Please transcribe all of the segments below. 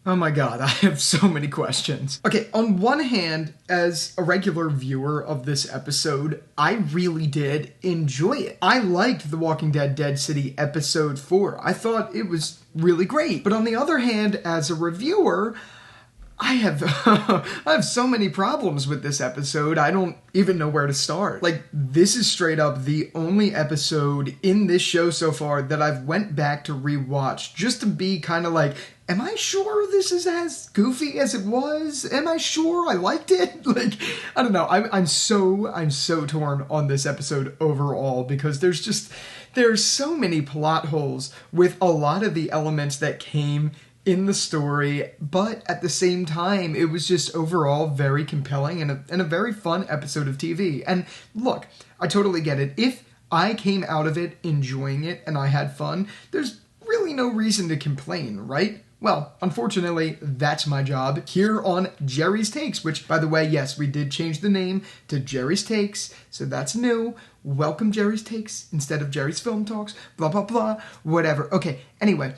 Oh my god, I have so many questions. Okay, on one hand, as a regular viewer of this episode, I really did enjoy it. I liked The Walking Dead Dead City episode 4. I thought it was really great. But on the other hand, as a reviewer, I have I have so many problems with this episode, I don't even know where to start. Like, this is straight up the only episode in this show so far that I've went back to rewatch just to be kind of like, am I sure this is as goofy as it was? Am I sure I liked it? Like, I don't know. I'm so torn on this episode overall because there's so many plot holes with a lot of the elements that came in the story, but at the same time, it was just overall very compelling and a very fun episode of TV. And look, I totally get it. If I came out of it enjoying it and I had fun, there's really no reason to complain, right? Well, unfortunately, that's my job here on Jerry's Takes, which, by the way, yes, we did change the name to Jerry's Takes, so that's new. Welcome, Jerry's Takes, instead of Jerry's Film Talks, blah, blah, blah, whatever. Okay, anyway,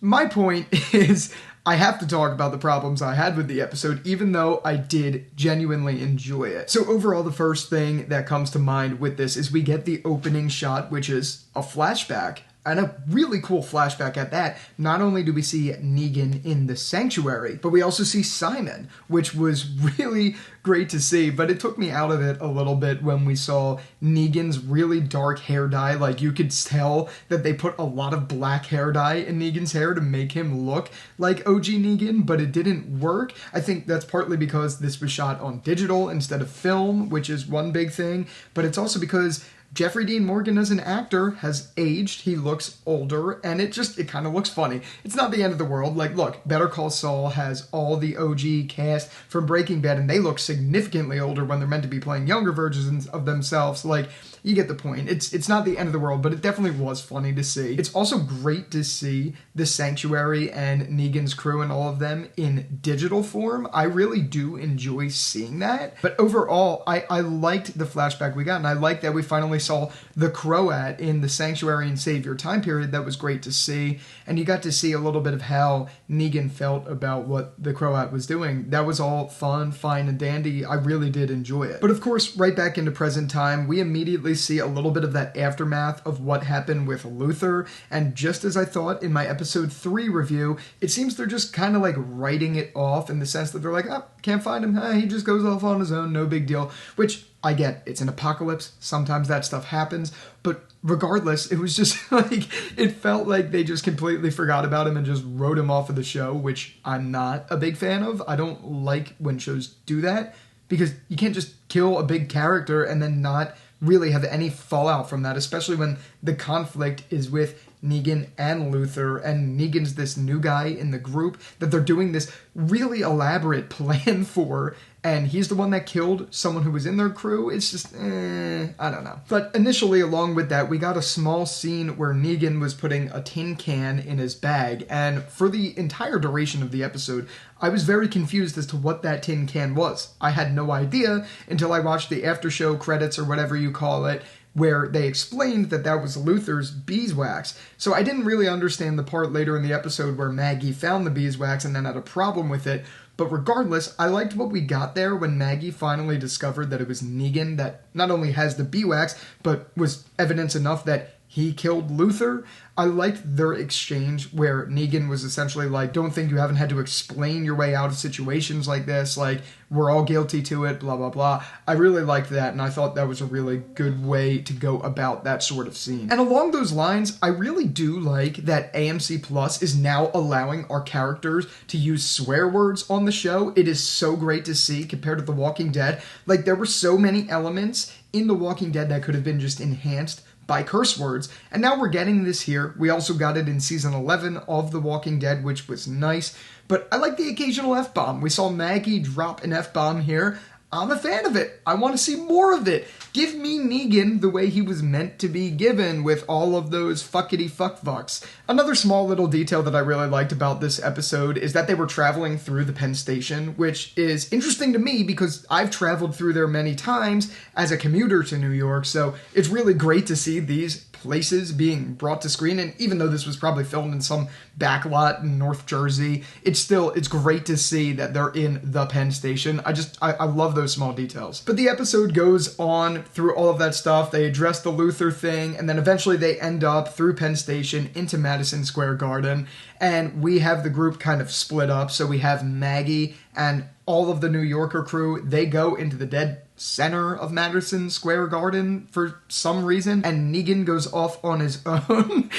my point is I have to talk about the problems I had with the episode, even though I did genuinely enjoy it. So overall, the first thing that comes to mind with this is we get the opening shot, which is a flashback. And a really cool flashback at that. Not only do we see Negan in the sanctuary, but we also see Simon, which was really great to see, but it took me out of it a little bit when we saw Negan's really dark hair dye. Like, you could tell that they put a lot of black hair dye in Negan's hair to make him look like OG Negan, but it didn't work. I think that's partly because this was shot on digital instead of film, which is one big thing, but it's also because Jeffrey Dean Morgan as an actor has aged, he looks older, and it kind of looks funny. It's not the end of the world. Like, look, Better Call Saul has all the OG cast from Breaking Bad, and they look significantly older when they're meant to be playing younger versions of themselves. Like, you get the point. It's not the end of the world, but it definitely was funny to see. It's also great to see the Sanctuary and Negan's crew and all of them in digital form. I really do enjoy seeing that. But overall, I liked the flashback we got, and I liked that we finally saw the Croat in the Sanctuary and Savior time period. That was great to see. And you got to see a little bit of how Negan felt about what the Croat was doing. That was all fun, fine, and dandy. I really did enjoy it. But of course, right back into present time, we immediately see a little bit of that aftermath of what happened with Luther, and just as I thought in my episode 3 review, it seems they're just kind of like writing it off in the sense that they're like, oh, can't find him, he just goes off on his own, no big deal, which I get, it's an apocalypse, sometimes that stuff happens, but regardless, it was just like, it felt like they just completely forgot about him and just wrote him off of the show, which I'm not a big fan of. I don't like when shows do that, because you can't just kill a big character and then not really have any fallout from that, especially when the conflict is with Negan and Luther, and Negan's this new guy in the group that they're doing this really elaborate plan for, and he's the one that killed someone who was in their crew. It's just, I don't know. But initially, along with that, we got a small scene where Negan was putting a tin can in his bag, and for the entire duration of the episode, I was very confused as to what that tin can was. I had no idea until I watched the after show credits, or whatever you call it, where they explained that that was Luther's beeswax. So I didn't really understand the part later in the episode where Maggie found the beeswax and then had a problem with it. But regardless, I liked what we got there when Maggie finally discovered that it was Negan that not only has the beeswax, but was evidence enough that he killed Luther. I liked their exchange where Negan was essentially like, don't think you haven't had to explain your way out of situations like this, like, we're all guilty to it, blah, blah, blah. I really liked that, and I thought that was a really good way to go about that sort of scene. And along those lines, I really do like that AMC Plus is now allowing our characters to use swear words on the show. It is so great to see compared to The Walking Dead. Like, there were so many elements in The Walking Dead that could have been just enhanced by curse words, and now we're getting this here. We also got it in season 11 of The Walking Dead, which was nice, but I like the occasional F-bomb. We saw Maggie drop an F-bomb here. I'm a fan of it. I want to see more of it. Give me Negan the way he was meant to be given, with all of those fuckity fucks. Another small little detail that I really liked about this episode is that they were traveling through the Penn Station, which is interesting to me because I've traveled through there many times as a commuter to New York, so it's really great to see these places being brought to screen. And even though this was probably filmed in some backlot in North Jersey, it's great to see that they're in the Penn Station. I love those small details. But the episode goes on through all of that stuff. They address the Luther thing, and then eventually they end up through Penn Station into Madison Square Garden, and we have the group kind of split up. So we have Maggie and all of the New Yorker crew. They go into the dead center of Madison Square Garden for some reason, and Negan goes off on his own.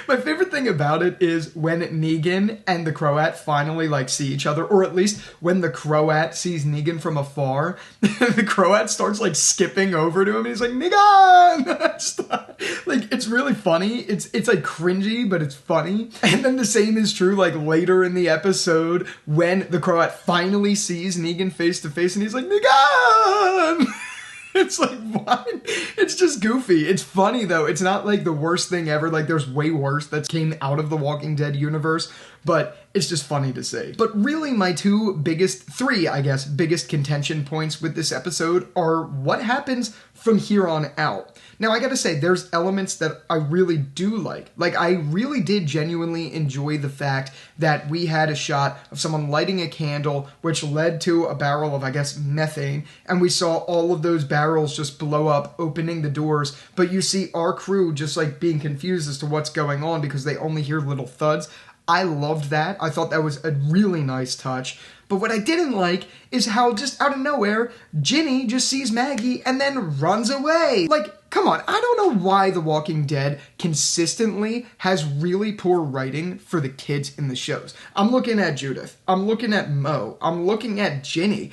My favorite thing about it is when Negan and the Croat finally see each other, or at least when the Croat sees Negan from afar, the Croat starts skipping over to him, and he's like, Negan! It's really funny. It's cringy, but it's funny. And then the same is true later in the episode when the Croat finally sees Negan face to face, and he's like, Negan! It's what? It's just goofy. It's funny, though. It's not the worst thing ever. There's way worse that came out of the Walking Dead universe, but it's just funny to see. But really, my three biggest contention points with this episode are what happens from here on out. Now, I gotta say, there's elements that I really do like. I really did genuinely enjoy the fact that we had a shot of someone lighting a candle, which led to a barrel of, methane, and we saw all of those barrels just blow up, opening the doors, but you see our crew just, being confused as to what's going on because they only hear little thuds. I loved that. I thought that was a really nice touch. But what I didn't like is how just out of nowhere, Ginny just sees Maggie and then runs away. Come on, I don't know why The Walking Dead consistently has really poor writing for the kids in the shows. I'm looking at Judith. I'm looking at Mo. I'm looking at Ginny.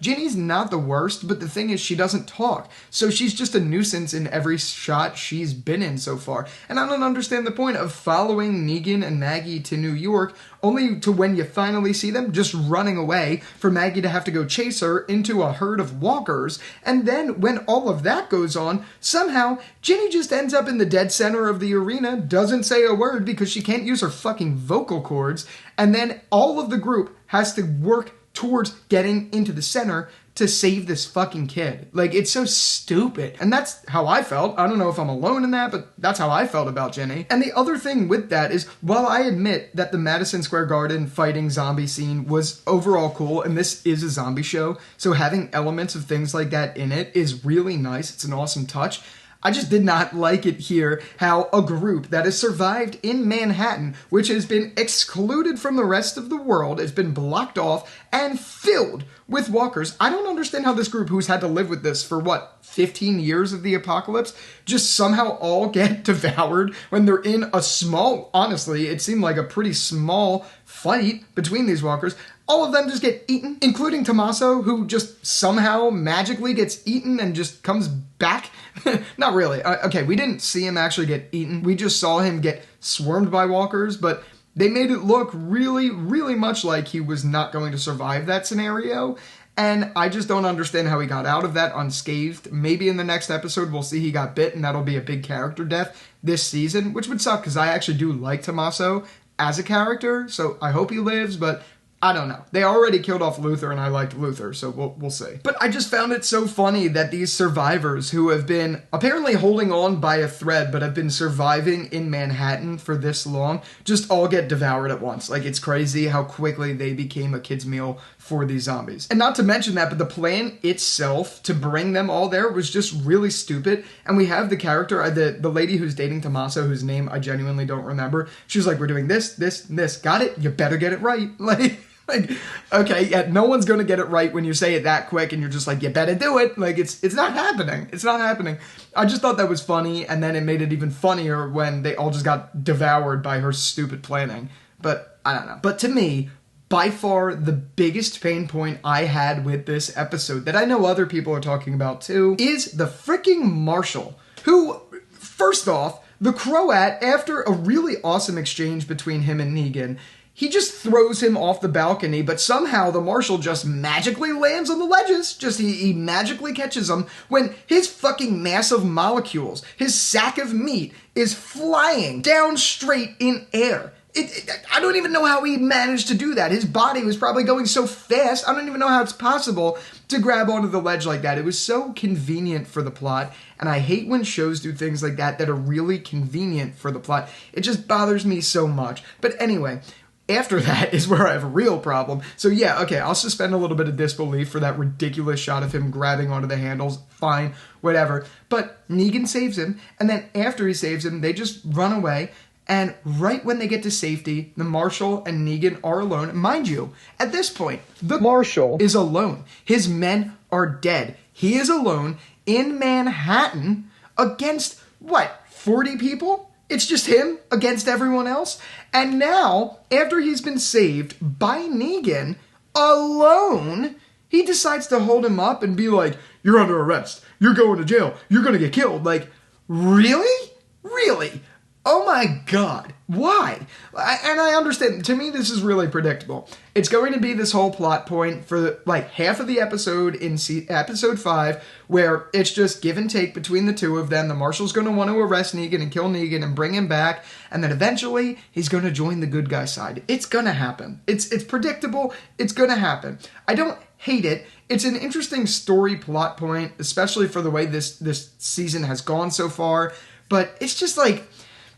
Ginny's not the worst, but the thing is she doesn't talk. So she's just a nuisance in every shot she's been in so far. And I don't understand the point of following Negan and Maggie to New York only to when you finally see them just running away for Maggie to have to go chase her into a herd of walkers. And then when all of that goes on, somehow Ginny just ends up in the dead center of the arena, doesn't say a word because she can't use her fucking vocal cords, and then all of the group has to work towards getting into the center to save this fucking kid. It's so stupid. And that's how I felt. I don't know if I'm alone in that, but that's how I felt about Jenny. And the other thing with that is, while I admit that the Madison Square Garden fighting zombie scene was overall cool, and this is a zombie show, so having elements of things like that in it is really nice. It's an awesome touch. I just did not like it here how a group that has survived in Manhattan, which has been excluded from the rest of the world, has been blocked off and filled with walkers. I don't understand how this group, who's had to live with this for 15 years of the apocalypse, just somehow all get devoured when they're in a small, honestly, it seemed like a pretty small fight between these walkers. All of them just get eaten, including Tommaso, who just somehow magically gets eaten and just comes back. Not really. Okay, we didn't see him actually get eaten. We just saw him get swarmed by walkers, but they made it look really, really much like he was not going to survive that scenario. And I just don't understand how he got out of that unscathed. Maybe in the next episode we'll see he got bit and that'll be a big character death this season, which would suck because I actually do like Tommaso as a character, so I hope he lives, but I don't know. They already killed off Luther, and I liked Luther, so we'll see. But I just found it so funny that these survivors who have been apparently holding on by a thread, but have been surviving in Manhattan for this long, just all get devoured at once. It's crazy how quickly they became a kid's meal for these zombies. And not to mention that, but the plan itself to bring them all there was just really stupid. And we have the character, the lady who's dating Tommaso, whose name I genuinely don't remember. She was like, we're doing this, this, and this. Got it? You better get it right. Okay, yeah, no one's gonna get it right when you say it that quick and you're just like, you better do it. It's not happening. It's not happening. I just thought that was funny, and then it made it even funnier when they all just got devoured by her stupid planning. But, I don't know. But to me, by far the biggest pain point I had with this episode, that I know other people are talking about too, is the freaking Marshal, who, first off, the Croat, after a really awesome exchange between him and Negan, he just throws him off the balcony, but somehow the Marshal just magically lands on the ledges. He magically catches him when his fucking mass of molecules, his sack of meat, is flying down straight in air. I don't even know how he managed to do that. His body was probably going so fast. I don't even know how it's possible to grab onto the ledge like that. It was so convenient for the plot, and I hate when shows do things like that that are really convenient for the plot. It just bothers me so much. But anyway, after that is where I have a real problem. So yeah, okay, I'll suspend a little bit of disbelief for that ridiculous shot of him grabbing onto the handles. Fine, whatever. But Negan saves him, and then after he saves him, they just run away. And right when they get to safety, the Marshal and Negan are alone. Mind you, at this point, the Marshal is alone. His men are dead. He is alone in Manhattan against, 40 people? It's just him against everyone else? And now, after he's been saved by Negan, alone, he decides to hold him up and be like, you're under arrest. You're going to jail. You're going to get killed. Like, really? Really? Oh my God, why? And I understand, to me this is really predictable. It's going to be this whole plot point for half of the episode in episode 5 where it's just give and take between the two of them. The Marshal's going to want to arrest Negan and kill Negan and bring him back, and then eventually he's going to join the good guy side. It's going to happen. It's predictable. It's going to happen. I don't hate it. It's an interesting story plot point, especially for the way this season has gone so far, but it's just like,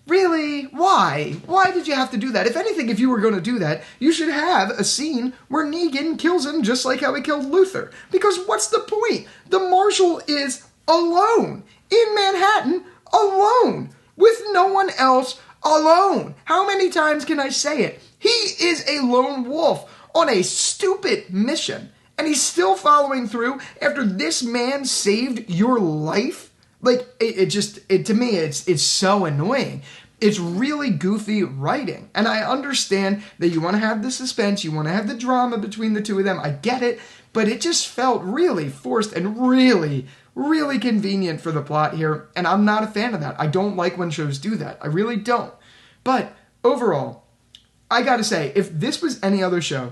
really? Why? Why did you have to do that? If anything, if you were going to do that, you should have a scene where Negan kills him just like how he killed Luther. Because what's the point? The Marshal is alone in Manhattan, alone, with no one else, alone. How many times can I say it? He is a lone wolf on a stupid mission, and he's still following through after this man saved your life? Like, to me, it's so annoying. It's really goofy writing. And I understand that you want to have the suspense, you want to have the drama between the two of them. I get it, but it just felt really forced and really, really convenient for the plot here. And I'm not a fan of that. I don't like when shows do that. I really don't. But overall, I gotta say, if this was any other show,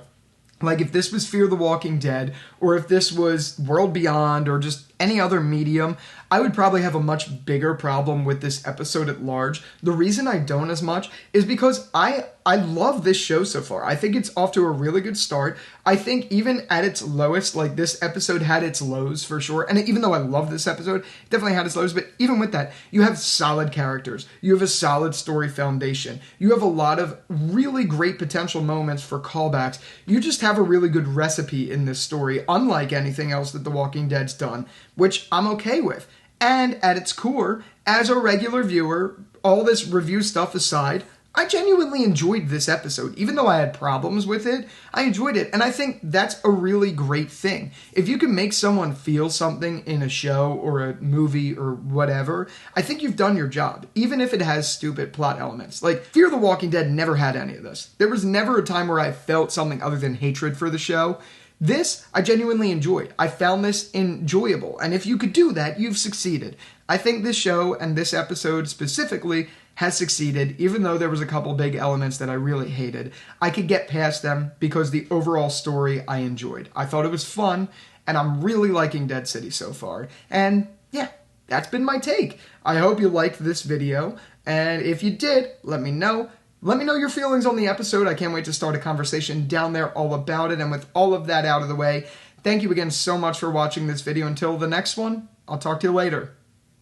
like if this was Fear the Walking Dead, or if this was World Beyond, or just any other medium, I would probably have a much bigger problem with this episode at large. The reason I don't as much is because I love this show so far. I think it's off to a really good start. I think even at its lowest, like this episode had its lows for sure. And even though I love this episode, it definitely had its lows. But even with that, you have solid characters. You have a solid story foundation. You have a lot of really great potential moments for callbacks. You just have a really good recipe in this story, unlike anything else that The Walking Dead's done, which I'm okay with. And at its core, as a regular viewer, all this review stuff aside, I genuinely enjoyed this episode. Even though I had problems with it, I enjoyed it. And I think that's a really great thing. If you can make someone feel something in a show or a movie or whatever, I think you've done your job, even if it has stupid plot elements. Like, Fear the Walking Dead never had any of this. There was never a time where I felt something other than hatred for the show. This, I genuinely enjoyed. I found this enjoyable. And if you could do that, you've succeeded. I think this show and this episode specifically has succeeded, even though there was a couple big elements that I really hated. I could get past them because the overall story I enjoyed. I thought it was fun, and I'm really liking Dead City so far. And yeah, that's been my take. I hope you liked this video, and if you did, let me know. Let me know your feelings on the episode. I can't wait to start a conversation down there all about it. And with all of that out of the way, thank you again so much for watching this video. Until the next one, I'll talk to you later.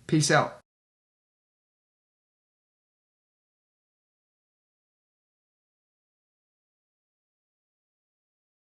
Peace out.